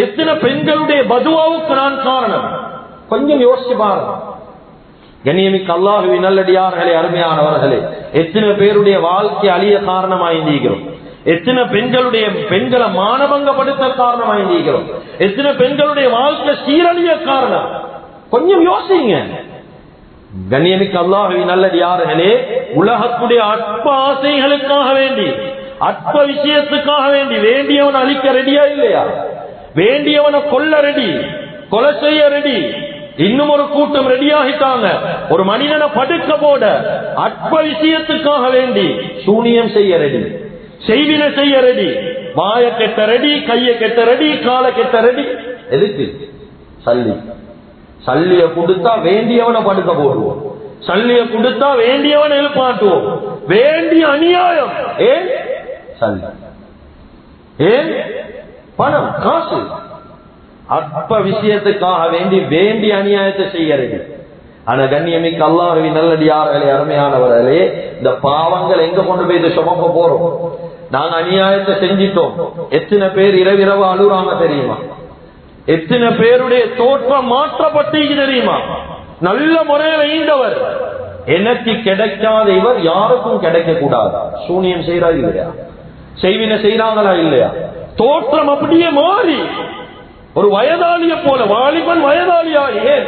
S1: எத்தனை பெண்களுடைய பதுவாவுக்கு நான் காரணம். கொஞ்சம் யோசிச்சு பாருங்க. கண்ணியமிக்க அல்லாஹ்வின் நல்லடியார்களே, அருமையானவர்களே, எத்தனை பேருடைய வாழ்க்கை அழிய காரணமாயிருக்கிறோம், எத்தனை பெண்களை மானபங்கப்படுத்த காரணமாயிருக்கிறோம், எத்தனை பெண்களுடைய வாழ்க்கை சீரழிய காரணம். கொஞ்சம் யோசிங்க. கண்ணியமிக்க அல்லாஹ்வின் நல்லடியார்களே, உலகத்துடைய அற்ப ஆசைகளுக்காக வேண்டி, அற்ப விஷயத்துக்காக வேண்டி வேண்டியவன் அழிக்க ரெடியா இல்லையா? வேண்டியவனை கொல்ல ரெடி, கொலை செய்ய ரெடி. இன்னும் ஒரு கூட்டம் ரெடியாகிட்டாங்க, ஒரு மனிதனை படுக்க போட அற்ப விஷயத்துக்காக வேண்டி சூனியம் செய்ய ரெடி, செய்வினை செய்ய ரெடி, வாய கெட்ட ரெடி, கைய கெட்ட ரெடி, கால கெட்ட ரெடி. எதுக்கு? சல்லிய கொடுத்தா வேண்டியவனை படுக்க போடுவோம், சல்லிய கொடுத்தா வேண்டியவனை எழுப்பாட்டுவோம். வேண்டிய அநியாயம் ஏன்? சல்லி. ஏன்? பணம், காசு. அற்ப விஷயத்துக்காக வேண்டி வேண்டிய அநியாயத்தை செய்யறது. ஆனா கண்ணியமிக்க அல்லாஹ்வின் நல்லடியார்களே, அருமையானவர்களே, இந்த பாவங்கள் எங்க கொண்டு போய் இதை சுமக்க போறோம்? நாங்க அநியாயத்தை செஞ்சிட்டோம். எத்தனை பேர் இரவிரவு அழுறாங்க தெரியுமா? எத்தனை பேருடைய தோற்றம் மாற்றப்பட்டு தெரியுமா? நல்ல முறையில் ஈண்டவர், எனக்கு கிடைக்காத இவர் யாருக்கும் கிடைக்க கூடாது. சூனியம் செய்யறா இல்லையா? செய்வினை செய்யறாங்களா இல்லையா? தோற்றம் அப்படியே மாறி ஒரு வயதாளிய போல, வாலிபன் வயதாளியா ஏன்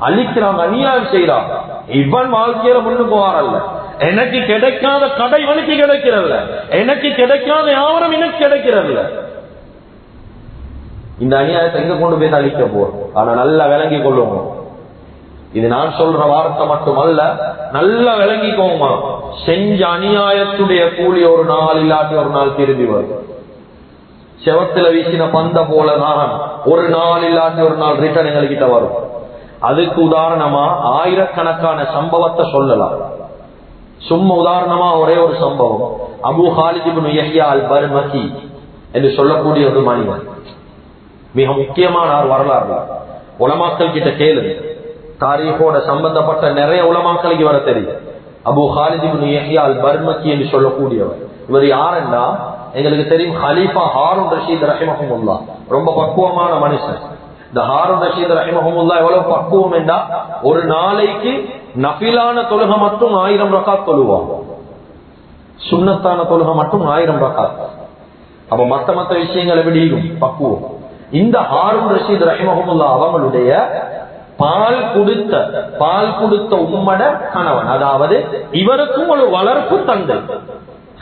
S1: அழிக்கிறாங்க, அநியாயம் செய்யறாங்க. இவன் வாழ்க்கையில முன்னுக்கு வாரல்ல, எனக்கு கிடைக்காத கடை இவனுக்கு கிடைக்கிறல்ல, எனக்கு கிடைக்காத யாவரம் எனக்கு கிடைக்கிறல்ல. இந்த அநியாயத்தை எங்க கொண்டு போய் அழிக்க போறோம்? ஆனா நல்லா விளங்கி கொள்ளுவோம். இது நான் சொல்ற வார்த்தை மட்டுமல்ல, நல்லா விளங்கிக்கோமா. செஞ்ச அநியாயத்துடைய கூலி ஒரு நாள் இல்லாட்டி ஒரு நாள் திரும்பி வரும். செவத்துல வீசின பந்த போல நான் ஒரு நாள் இல்லாட்டி ஒரு நாள் ரிட்டர்ன் எங்ககிட்ட வரும். அதுக்கு உதாரணமா ஆயிரக்கணக்கான சம்பவத்தை சொல்லலாம். சும்மா உதாரணமா ஒரே ஒரு சம்பவம், அபூ ஹாலித் இப்னு யஹ்யா அல் பர்மகி என்று சொல்லக்கூடிய ஒரு மனிதன், மிக முக்கியமான வரலாறு. உலமாக்கள் கிட்ட கேளுங்க. தாரீகோட சம்பந்தப்பட்ட நிறைய உலமாக்களுக்கு வர தெரியும். அபு ஹாலித் இப்னு யஹ்யா அல் பர்மக்கி என்று சொல்லக்கூடியவர். இவர் யாருன்னா எங்களுக்கு தெரியும், ஹலீஃபா ஹாரூன் ரஷீத் ரஹிமஹுல்லாஹ் ரொம்ப பக்குவமான மனுஷன். இந்த ஹாரூன் ரஷீத் ரஹிமஹுல்லாஹ் எவ்வளவு பக்குவம் என்றா, ஒரு நாளைக்கு நஃபிலான தொழுகை மட்டும் 1000 ரகாத் தொழுவாங்க, சுன்னத்தான தொழுகை மட்டும் 1000 ரகாத். அப்ப மத்த விஷயங்கள் எப்படி பக்குவம். இந்த ஹாரூன் ரஷீத் ரஹிமஹுல்லாஹ் அவங்களுடைய பால் கொடுத்த உம்மட கணவன், அதாவது இவருக்கும் ஒரு வளர்ப்பு தந்தை,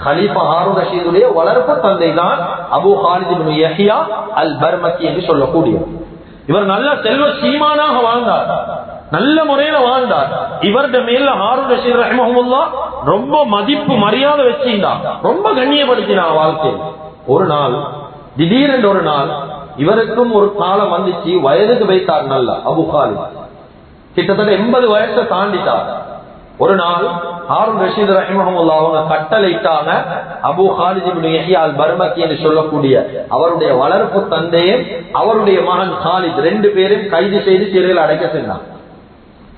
S1: ஹலீஃபா ஹாரூன் ரஷீதுடைய வளர்ப்பு தந்தை தான் அபு ஹாலித் இப்னு யஹ்யா அல் பர்மக்கி என்று சொல்லக்கூடியவர். இவர் நல்ல செல்வ சீமானாக வாழ்ந்தார், நல்ல முறையில வாழ்ந்தார். இவருடைய மேல ஹாரூன் ரஷீத் ரஹிமஹுல்லாஹ் ரொம்ப மதிப்பு மரியாதை வச்சிருந்தார், ரொம்ப கண்ணியப்படுத்தினார் வாழ்க்கையில். ஒரு நாள் திடீரென்று ஒரு நாள் இவருக்கும் ஒரு காலம் வந்துச்சு, வயதுக்கு வைத்தார். நல்ல அபு ஹாலித் கிட்டத்தட்ட 80 வயசை தாண்டிட்டார். ஒரு நாள் ஹாரூன் ரஷீத் ரஹிமஹுல்லாஹ் அவங்க கட்டளையிட்டாங்க, அபு ஹாலித் இப்னு யஹ்யா அல் பர்மக்கி என்று சொல்லக்கூடிய அவருடைய வளர்ப்பு தந்தையை அவருடைய மகன் ஹாலித் 2 பேரையும் கைது செய்து சிறையில் அடைக்க சென்றார்.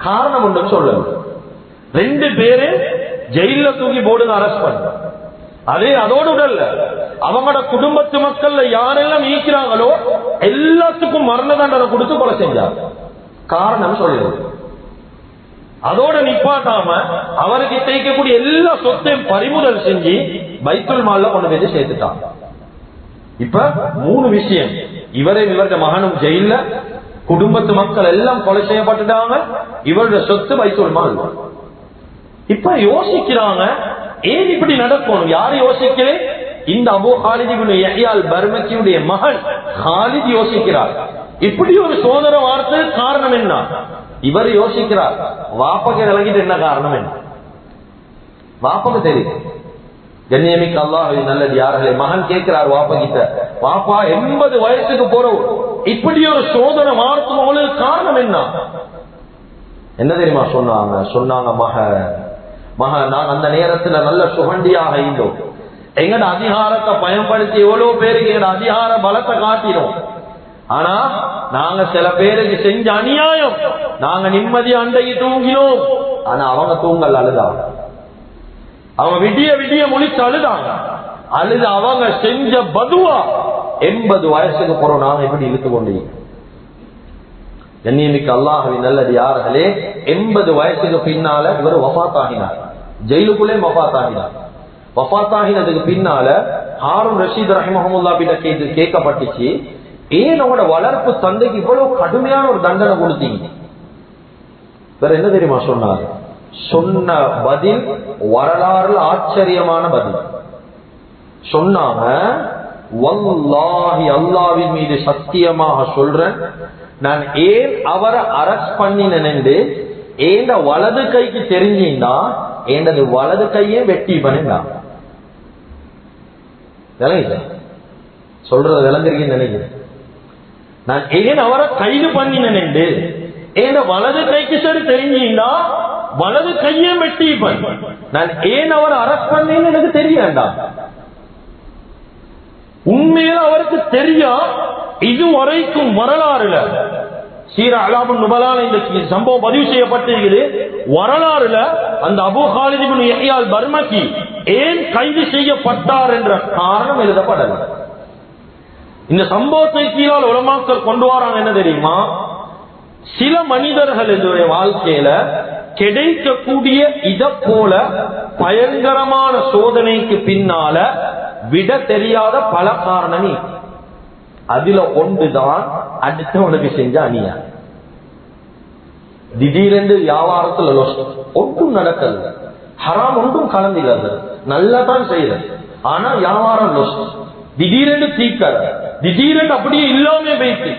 S1: காரணம் ஒன்றும் சொல்லல, 2 பேரு ஜெயில தூக்கி போடுங்க, அரெஸ்ட் பண்ண. அதோடு உடல்ல அவங்களோட குடும்பத்து மக்கள்ல யாரெல்லாம் ஈக்கிறாங்களோ எல்லாத்துக்கும் மரண தண்டனை கொடுத்து கொலை செஞ்சார். காரணம் சொல்லுது. அதோட நிப்பாட்டாம அவருக்கு தேய்க்கக்கூடிய எல்லா சொத்தையும் பறிமுதல் செஞ்சு பைத்துல் மால்ல கொண்டு போய் சேர்த்துட்டாங்க. இப்ப 3 விஷயம், இவருடைய மகனும் ஜெயில, குடும்பத்து மக்கள் எல்லாம் கொலை செய்யப்பட்டுட்டாங்க, இவருடைய சொத்து பைத்துல் மால். இப்ப யோசிக்கிறாங்க, ஏன் இப்படி நடக்கணும்? யாரு யோசிக்கிறேன்? இந்த அபு ஹாலித் இப்னு யஹ்யா அல் பர்மக்கியுடைய மகன் ஹாலித் யோசிக்கிறார், இப்படி ஒரு சோதனை வார்த்தை காரணம் என்ன? இவர் யோசிக்கிறார், வாப்பக்கு விளங்கிட்டு என்ன காரணம் என்ன? வாப்பக்கு தெரியும். கண்ணியமிக்க அல்லாஹ்வின் நல்லடியார்களே, மகன் கேட்கிறார் வாப்பா கிட்ட, வாப்பா 80 வயசுக்கு போறோம், இப்படி ஒரு சோதனை வார்த்தை உங்களுக்கு காரணம் என்ன? என்ன தெரியுமா சொன்னாங்க, மகன் நான் அந்த நேரத்துல நல்ல சுகண்டியாக இருந்தோம், எங்கட அதிகாரத்தை பயன்படுத்தி எவ்வளவு பேருக்கு எங்கட அதிகார பலத்தை காட்டினோம். ஆனா நாங்க சில பேருக்கு செஞ்ச அநியாயம், நாங்க நிம்மதியா அண்டைக்கு தூங்கினோம், ஆனா அவங்க தூங்கல், அழுதாங்க. அவங்க விடிய முழிச்சு அழுதாங்க. அழுது அவங்க செஞ்ச பதுவா 80 வயசுக்கு போறோம் நாங்க எப்படி இழுத்து கொண்டீங்க. கண்ணியமிக்க அல்லாஹ்வின் நல்லடியார்களே, 80 வயசுக்கு பின்னால இவர் வஃபாத் ஆகினார், ஜெயிலுக்குள்ளே வஃபாத் ஆகினார். வஃபாத் ஆகினதுக்கு பின்னால ஹாரூன் ரஷீத் ரஹிமஹுல்லாஹ் கிட்ட கேட்கப்பட்டுச்சு, ஏன் உங்களோட வளர்ப்பு தந்தைக்கு இவ்வளவு கடுமையான ஒரு தண்டனை கொடுத்தீங்க? வேற என்ன தெரியுமா சொன்னாங்க? சொன்ன பதில் வரலாறுல ஆச்சரியமான பதில் சொன்னாங்க. வல்லாஹி, அல்லாஹ்வின் மீது சத்தியமாக சொல்றேன், நான் ஏன் அவரை அரெஸ்ட் பண்ணினேன்னு ஏண்ட வலது கைக்கு தெரிஞ்சீங்கன்னா ஏண்டது வலது கையே வெட்டி பண்ணினா. சொல்றத விளங்குறீங்கன்னு நினைக்கிறேன். நான் ஏன் அவரை கைது பண்ணினேன் ஏண்ட வலது கைக்கு சரி தெரிஞ்சீங்கன்னா வலது கையே வெட்டி பண்ண. நான் ஏன் அவரை அரெஸ்ட் பண்ணேன்னு எனக்கு தெரிய வேண்டாம். உண்மையில அவருக்கு தெரியா, இதுவரைக்கும் வரலாறுல சீரா அலாமுன் நுபலான இந்த சம்பவம் பதிவு செய்யப்பட்டிருக்கிறது. வரலாறுல அந்த அபூ ஹாலித் இப்னு யஹ்யா அல் பர்மக்கி ஏன் கைது செய்யப்பட்டார் என்ற காரணம் எழுதப்படல. இந்த சம்பவத்தை கீழால் உலமாக்கள் கொண்டு வராங்க. என்ன தெரியுமா? சில மனிதர்களுடைய வாழ்க்கையில கிடைக்கக்கூடிய இத போல பயங்கரமான சோதனைக்கு பின்னால விட தெரியாத பல காரணமே. அதுல ஒன்றுதான் அடுத்தவனுக்கு செஞ்ச அநியாயம். திடீரென்று வியாபாரத்துல ஒன்றும் நடக்கல, ஹராம் ஒன்றும் கலந்தில்லாத, நல்லதான் செய்யறது, ஆனா வியாபாரம் லொஸ். திடீரென்று தீக்கற, திடீரென்று அப்படியே இல்லாம போயிட்டு,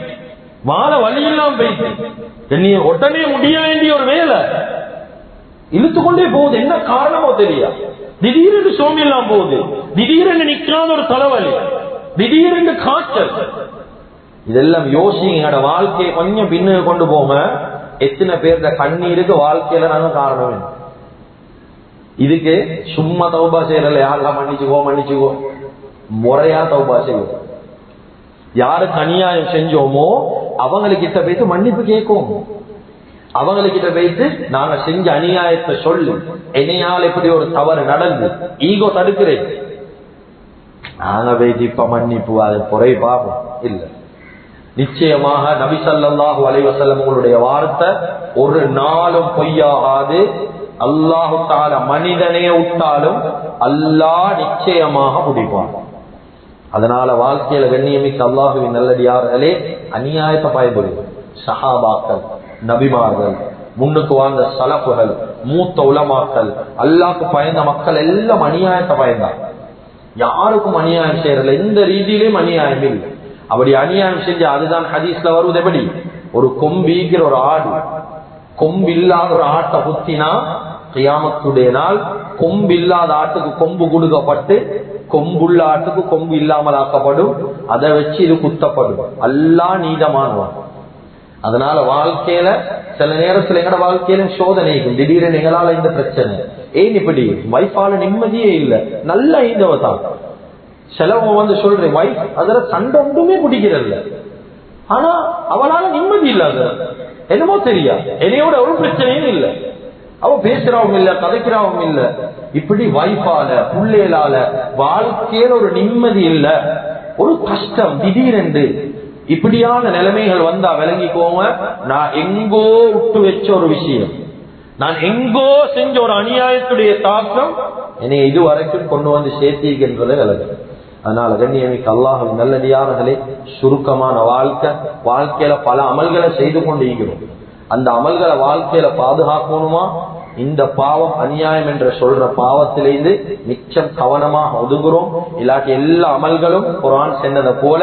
S1: வாழ வழி இல்லாம போயிட்டு, நீ உடனே முடிய வேண்டிய ஒரு வேலை இழுத்துக்கொண்டே போகுது. என்ன காரணமோ தெரியா, திடீரென்று சோம்பி இல்லாம போகுது, திடீரென்று நிக்காத ஒரு தலைவலி, திடீரென்று காய்ச்சல். இதெல்லாம் யோசிங்க. வாழ்க்கையை கொஞ்சம் பின்னுக்கு கொண்டு போங்க. எத்தனை பேர் கண்ணீருக்கு வாழ்க்கையில நாங்க காரணம். இதுக்கு சும்மா தௌபா செய்யறல, யாரெல்லாம் மன்னிச்சுக்கோ முறையா தௌபா செய்வோம். யாருக்கு அநியாயம் செஞ்சோமோ அவங்களுக்கு கிட்ட போயிட்டு மன்னிப்பு கேட்கும். அவங்ககிட்ட வைத்து நாங்க செஞ்ச அநியாயத்தை சொல்லி என்னையால் இப்படி ஒரு தவறு நடந்து ஈகோ தடுக்கிறேன், நாங்க வைத்து இப்ப மன்னிப்பு அதை குறை பாப்போம் இல்ல. நிச்சயமாக நபி ஸல்லல்லாஹு அலைஹி வஸல்லம் உங்களுடைய வார்த்தை ஒரு நாளும் பொய்யாகாது. அல்லாஹு தஆலா மனிதனே விட்டாலும் அல்லாஹ் நிச்சயமாக முடிப்பான். அதனால வாழ்க்கையில கண்ணியமிக்க அல்லாஹுவின் நல்லடியார்களே, அநியாயத்தை பயப்படுங்க. சஹாபாக்கள், நபிமார்கள், முன்னுக்கு வாழ்ந்த சலஃபுகள், மூத்த உலமாக்கள், அல்லாஹ்க்கு பயந்த மக்கள் எல்லாம் அநியாயத்தை பயந்தாங்க. யாருக்கும் அநியாயம் செய்யறதில்ல, எந்த ரீதியிலும் அநியாயம் இல்லை. அப்படி அநியாயம் செஞ்சு அதுதான் ஹதீஸ்ல வருவது. எப்படி ஒரு கொம்பிக்கிற ஒரு ஆடு கொம்பு இல்லாத ஒரு ஆட்டை குத்தினா கியாமத்துடைய நாள் கொம்பு இல்லாத ஆட்டுக்கு கொம்பு கொடுக்கப்பட்டு கொம்புள்ள ஆட்டுக்கு கொம்பு இல்லாமல் ஆக்கப்படும். அதை வச்சு இது குத்தப்படும். அல்லாஹ் நீதமானவன். அதனால வாழ்க்கையில சில நேரத்துல எங்கட வாழ்க்கையில சோதனைக்கும் திடீரென எங்களால இந்த பிரச்சனை ஏன் இப்படி வைஃபால நிம்மதியே இல்லை, நல்ல ஐந்தவ தான் சிலவங்க சொல்றேன் வைஃப் அதுல சண்டை ஒன்றுமே பிடிக்கிறல்ல, ஆனா அவளால நிம்மதி இல்லாத என்னமோ தெரியா, என்னையோட ஒரு பிரச்சனையும் இல்லை, அவ பேசுறவங்க இல்ல, கதைக்கிறவங்க இல்ல. இப்படி வைஃபால புள்ளைகளால வாழ்க்கையில ஒரு நிம்மதி இல்ல, ஒரு கஷ்டம் திடீரென்று இப்படியான நிலைமைகள் வந்தா விளங்கிக்கோங்க, நான் எங்கோ விட்டு வச்ச ஒரு விஷயம், நான் எங்கோ செஞ்ச ஒரு அநியாயத்துடைய தாக்கம் என்னை இதுவரைக்கும் கொண்டு வந்து சேர்த்திருக்கின்றதை விளங்கு. அதனால கண்ணியமிக்க அல்லாஹ்வின் நல்லடியார்களே, சுருக்கமான வாழ்க்கையில பல அமல்களை செய்து கொண்டு இருக்கிறோம். அந்த அமல்களை வாழ்க்கையில பாதுகாக்கணுமா, இந்த பாவம் அநியாயம் என்ற சொல்ற பாவத்திலிருந்து மிச்சம் கவனமாக ஒதுங்குறோம். இல்லாட்டி எல்லா அமல்களும் குர்ஆன் சொன்னதை போல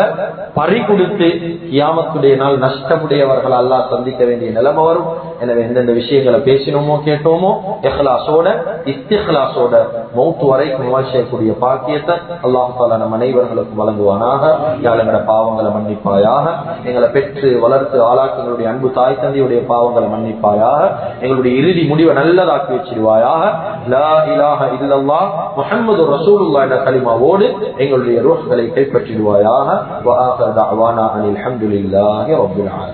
S1: பறி கொடுத்து கியாமத்துடைய நாள் நஷ்டமுடையவர்கள் அல்லாஹ் சந்திக்க வேண்டிய நிலைமை வரும். எனவே எந்தெந்த விஷயங்களை பேசினோமோ கேட்டோமோ இஹ்லாஸோட இஸ்திக்லாஸோட மௌத் வரைக்கும் செய்யக்கூடிய பாக்கியத்தை அல்லாஹ் தஆலா நம் அனைவர்களுக்கும் வழங்குவானாக. எங்களோட பாவங்களை மன்னிப்பாயாக, எங்களை பெற்று வளர்த்து ஆளாக்கி எங்களுடைய அன்பு தாய் தந்தையுடைய பாவங்களை மன்னிப்பாயாக, எங்களுடைய இறுதி முடிவை நல்லதாக்கி வச்சிருவாயாக. லா இலாஹ இல்லல்லாஹ் முஹம்மது ரசூலுல்லாஹ் என்ற கலிமாவோடு எங்களுடைய ரூஹ்களை கைப்பற்றிடுவாயாக. வ ஆகிரு தஅவானா அனில் ஹம்துலில்லாஹி ரப்பில் ஆலமீன்.